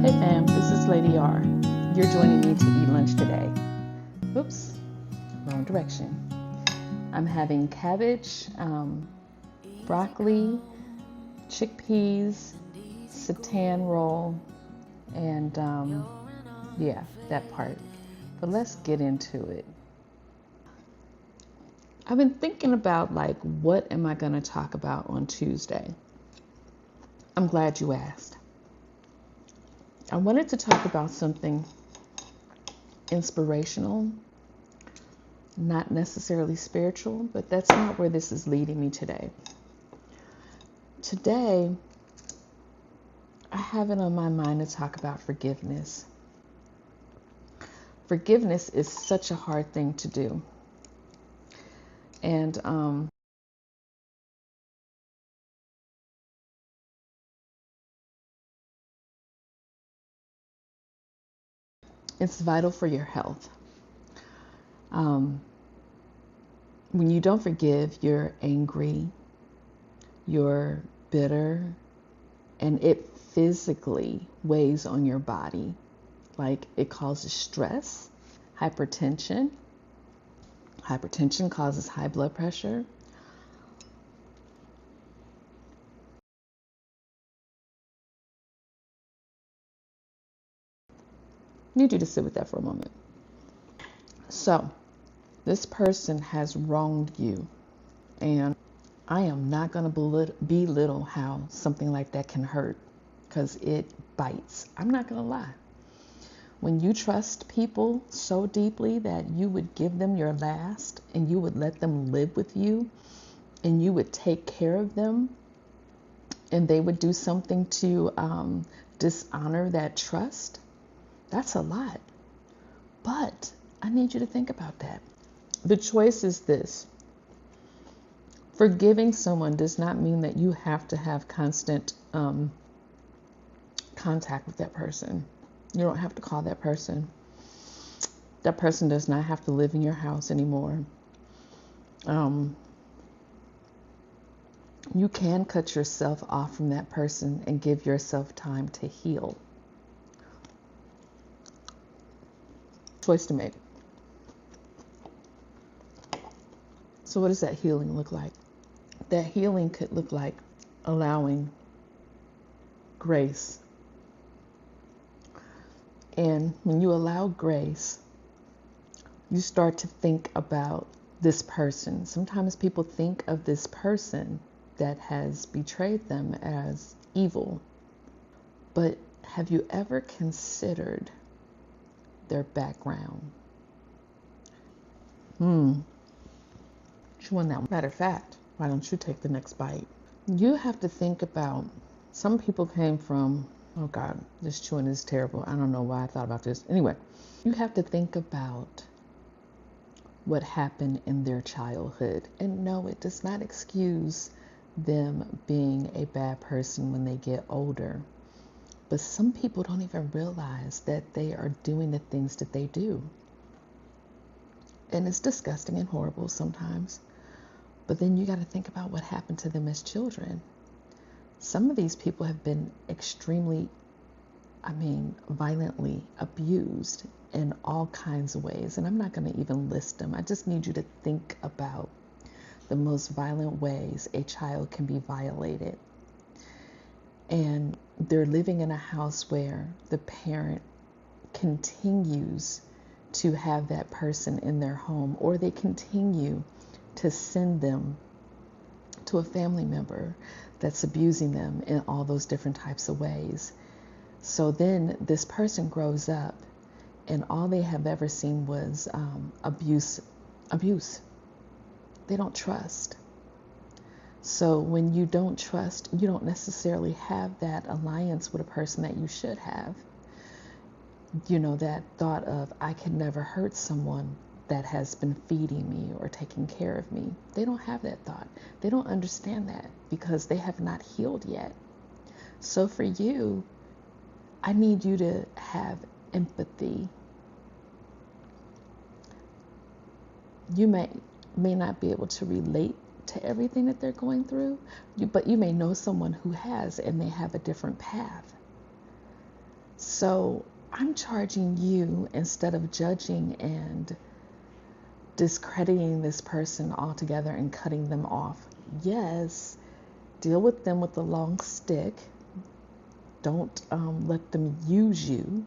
Hey fam, this is Lady R. You're joining me to eat lunch today. Oops, wrong direction. I'm having cabbage, broccoli, chickpeas, seitan roll, and yeah, that part. But let's get into it. I've been thinking about what am I going to talk about on Tuesday? I'm glad you asked. I wanted to talk about something inspirational, not necessarily spiritual, but that's not where this is leading me today. Today, I have it on my mind to talk about forgiveness. Forgiveness is such a hard thing to do. And it's vital for your health. Um, when you don't forgive, you're angry, you're bitter, and it physically weighs on your body. Like it causes stress, hypertension. Hypertension causes high blood pressure. I need you to sit with that for a moment. So, this person has wronged you, and I am not going to belittle how something like that can hurt because it bites. I'm not going to lie. When you trust people so deeply that you would give them your last and you would let them live with you and you would take care of them and they would do something to dishonor that trust, that's a lot. But I need you to think about that. The choice is this. Forgiving someone does not mean that you have to have constant contact with that person. You don't have to call that person. That person does not have to live in your house anymore. You can cut yourself off from that person and give yourself time to heal. Choice to make. So what does that healing look like? That healing could look like allowing grace. And when you allow grace, you start to think about this person. Sometimes people think of this person that has betrayed them as evil. But have you ever considered their background? Chew on that one. Matter of fact, why don't you take the next bite? You have to think about, some people came from, oh God, this chewing is terrible. I don't know why I thought about this. Anyway, you have to think about what happened in their childhood. And no, it does not excuse them being a bad person when they get older. But some people don't even realize that they are doing the things that they do. And it's disgusting and horrible sometimes. But then you got to think about what happened to them as children. Some of these people have been extremely, violently abused in all kinds of ways. And I'm not going to even list them. I just need you to think about the most violent ways a child can be violated. And they're living in a house where the parent continues to have that person in their home, or they continue to send them to a family member that's abusing them in all those different types of ways. So then this person grows up and all they have ever seen was abuse. They don't trust. So when you don't trust, you don't necessarily have that alliance with a person that you should have. You know, that thought of, I can never hurt someone that has been feeding me or taking care of me. They don't have that thought. They don't understand that because they have not healed yet. So for you, I need you to have empathy. You may not be able to relate to everything that they're going through, but you may know someone who has, and they have a different path. So I'm charging you instead of judging and discrediting this person altogether and cutting them off. Yes, deal with them with a long stick. Don't let them use you,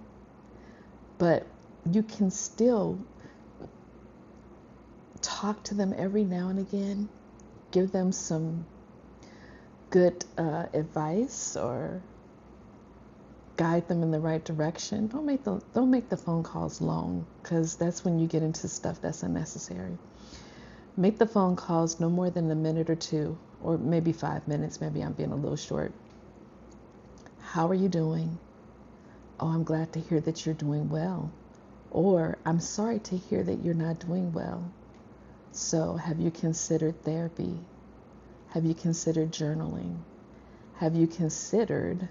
but you can still talk to them every now and again, give them some good advice or guide them in the right direction. Don't make the phone calls long, because that's when you get into stuff that's unnecessary. Make the phone calls no more than a minute or two, or maybe 5 minutes. Maybe I'm being a little short. How are you doing? Oh, I'm glad to hear that you're doing well. Or I'm sorry to hear that you're not doing well. So have you considered therapy? Have you considered journaling? Have you considered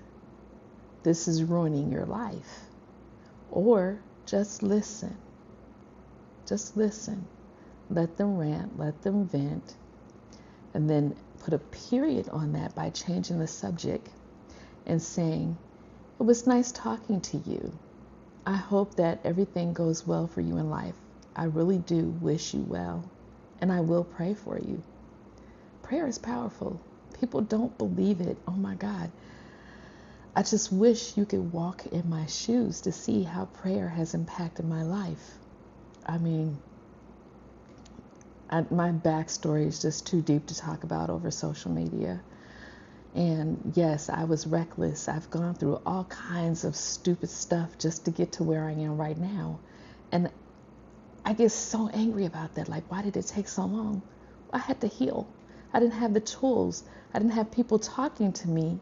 this is ruining your life? Or just listen. Just listen. Let them rant, let them vent, and then put a period on that by changing the subject and saying, it was nice talking to you. I hope that everything goes well for you in life. I really do wish you well, and I will pray for you. Prayer is powerful. People don't believe it. Oh my God. I just wish you could walk in my shoes to see how prayer has impacted my life. I mean, my backstory is just too deep to talk about over social media. And yes, I was reckless. I've gone through all kinds of stupid stuff just to get to where I am right now. And I get so angry about that. Like, why did it take so long? I had to heal. I didn't have the tools. I didn't have people talking to me.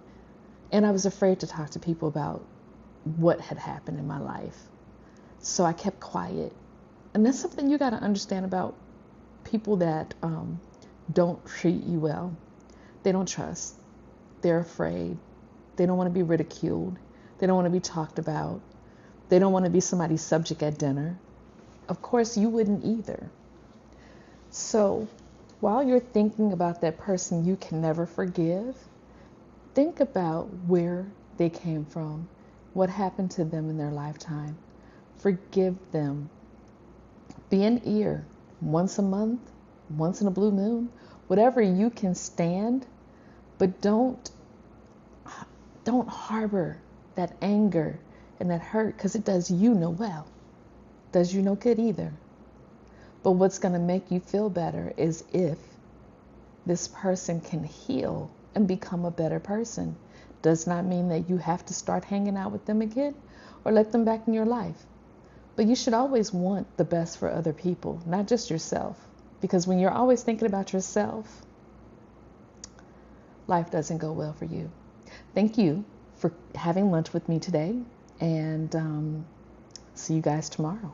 And I was afraid to talk to people about what had happened in my life. So I kept quiet. And that's something you got to understand about people that don't treat you well. They don't trust. They're afraid. They don't want to be ridiculed. They don't want to be talked about. They don't want to be somebody's subject at dinner. Of course, you wouldn't either. So while you're thinking about that person you can never forgive, think about where they came from, what happened to them in their lifetime. Forgive them. Be an ear once a month, once in a blue moon, whatever you can stand. But don't harbor that anger and that hurt, because it does you no well. Does you no good either. But what's going to make you feel better is if this person can heal and become a better person. Does not mean that you have to start hanging out with them again or let them back in your life. But you should always want the best for other people, not just yourself. Because when you're always thinking about yourself, life doesn't go well for you. Thank you for having lunch with me today, and see you guys tomorrow.